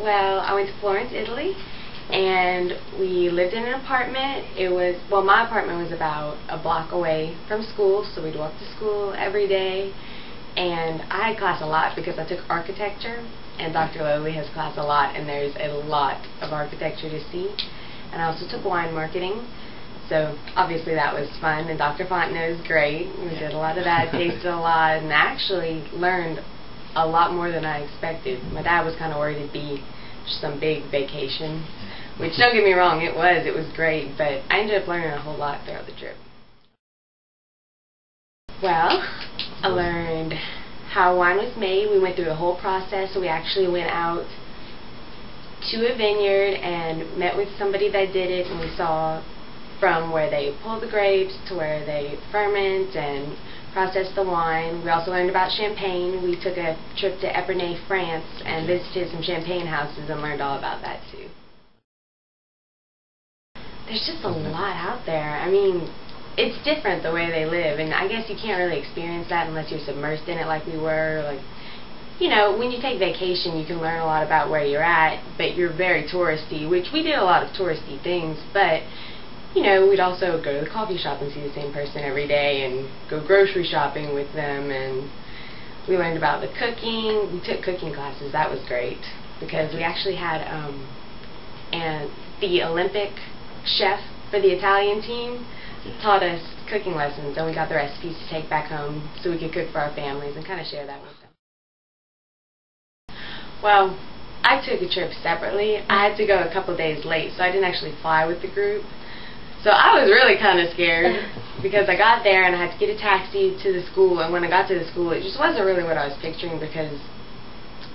Well, I went to Florence, Italy, and we lived in an apartment. It was, well, my apartment was about a block away from school, so we'd walk to school every day. And I had class a lot because I took architecture, and Dr. Lowley has class a lot, and there's a lot of architecture to see. And I also took wine marketing, so obviously that was fun, and Dr. Fontenot is great. We did a lot of that, tasted a lot, and actually learned a lot more than I expected. My dad was kind of worried it'd be some big vacation, which, don't get me wrong, it was great, but I ended up learning a whole lot throughout the trip. Well, I learned how wine was made. We went through the whole process, so we actually went out to a vineyard and met with somebody that did it, and we saw from where they pull the grapes to where they ferment and process the wine. We also learned about champagne. We took a trip to Epernay, France, and visited some champagne houses and learned all about that too. There's just a lot out there. I mean, it's different the way they live, and I guess you can't really experience that unless you're submersed in it like we were. Like, you know, when you take vacation, you can learn a lot about where you're at, but you're very touristy, which we did a lot of touristy things, but you know, we'd also go to the coffee shop and see the same person every day and go grocery shopping with them, and we learned about the cooking. We took cooking classes. That was great because we actually had the Olympic chef for the Italian team taught us cooking lessons, and we got the recipes to take back home so we could cook for our families and kind of share that with them. Well, I took a trip separately. I had to go a couple days late, so I didn't actually fly with the group. So I was really kind of scared because I got there and I had to get a taxi to the school, and when I got to the school it just wasn't really what I was picturing because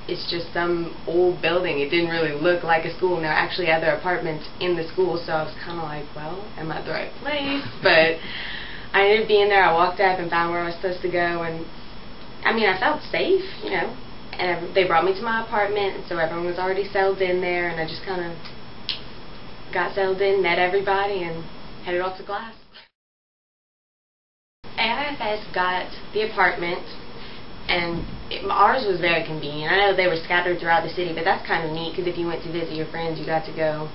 it's just some old building. It didn't really look like a school, and there were actually other apartments in the school, so I was kind of like, well, am I at the right place? But I ended up being there. I walked up and found where I was supposed to go, and I mean, I felt safe, you know, and they brought me to my apartment, and so everyone was already settled in there, and I just kind of got settled in, met everybody, and headed off to class. AIFS got the apartment, and ours was very convenient. I know they were scattered throughout the city, but that's kind of neat because if you went to visit your friends, you got to go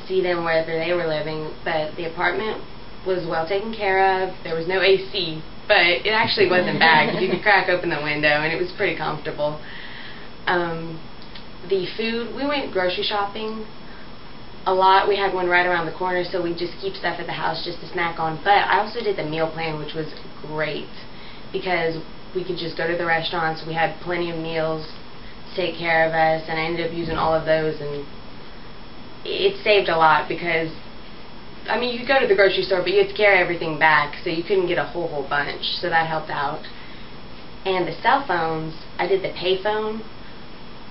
see them wherever they were living. But the apartment was well taken care of. There was no AC, but it actually wasn't bad because you could crack open the window, and it was pretty comfortable. The food, we went grocery shopping a lot. We had one right around the corner, so we just keep stuff at the house just to snack on. But I also did the meal plan, which was great because we could just go to the restaurants. We had plenty of meals to take care of us, and I ended up using all of those, and it saved a lot because, I mean, you could go to the grocery store, but you had to carry everything back, so you couldn't get a whole bunch, so that helped out. And the cell phones, I did the payphone,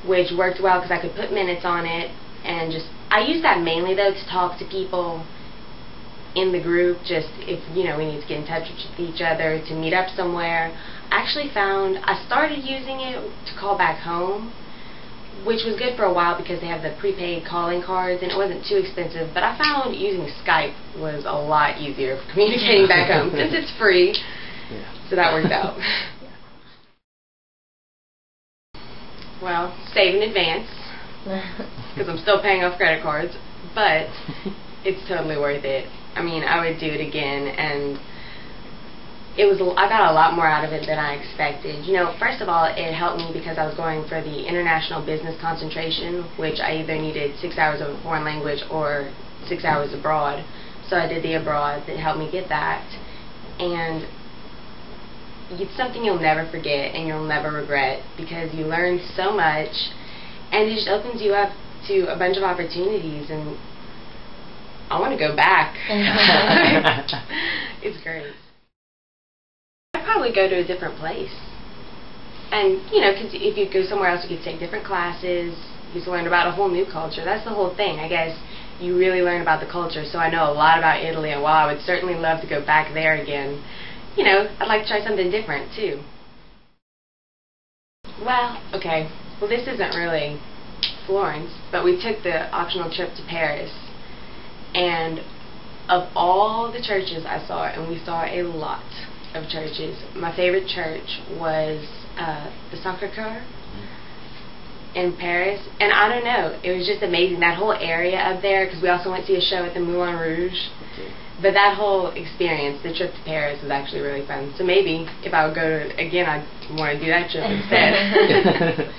which worked well because I could put minutes on it, and just, I used that mainly though to talk to people in the group, just if, you know, we need to get in touch with each other, to meet up somewhere. I actually found, I started using it to call back home, which was good for a while because they have the prepaid calling cards and it wasn't too expensive, but I found using Skype was a lot easier for communicating back home since it's free, so that worked out. Well, save in advance, because I'm still paying off credit cards, but it's totally worth it. I mean, I would do it again, and I got a lot more out of it than I expected. You know, first of all, it helped me because I was going for the international business concentration, which I either needed 6 hours of a foreign language or 6 hours abroad. So I did the abroad. That helped me get that, and it's something you'll never forget and you'll never regret because you learn so much, and it just opens you up to a bunch of opportunities, and I want to go back. It's great. I'd probably go to a different place. And, you know, because if you go somewhere else, you could take different classes, you can learn about a whole new culture. That's the whole thing. I guess you really learn about the culture. So I know a lot about Italy, and while I would certainly love to go back there again, you know, I'd like to try something different, too. Well, okay. Well, this isn't really Florence, but we took the optional trip to Paris, and of all the churches I saw, and we saw a lot of churches, my favorite church was the Sacré-Cœur. in Paris, and I don't know, it was just amazing, that whole area up there, because we also went to see a show at the Moulin Rouge. But that whole experience, the trip to Paris, was actually really fun. So maybe if I would go to again, I'd want to do that trip instead.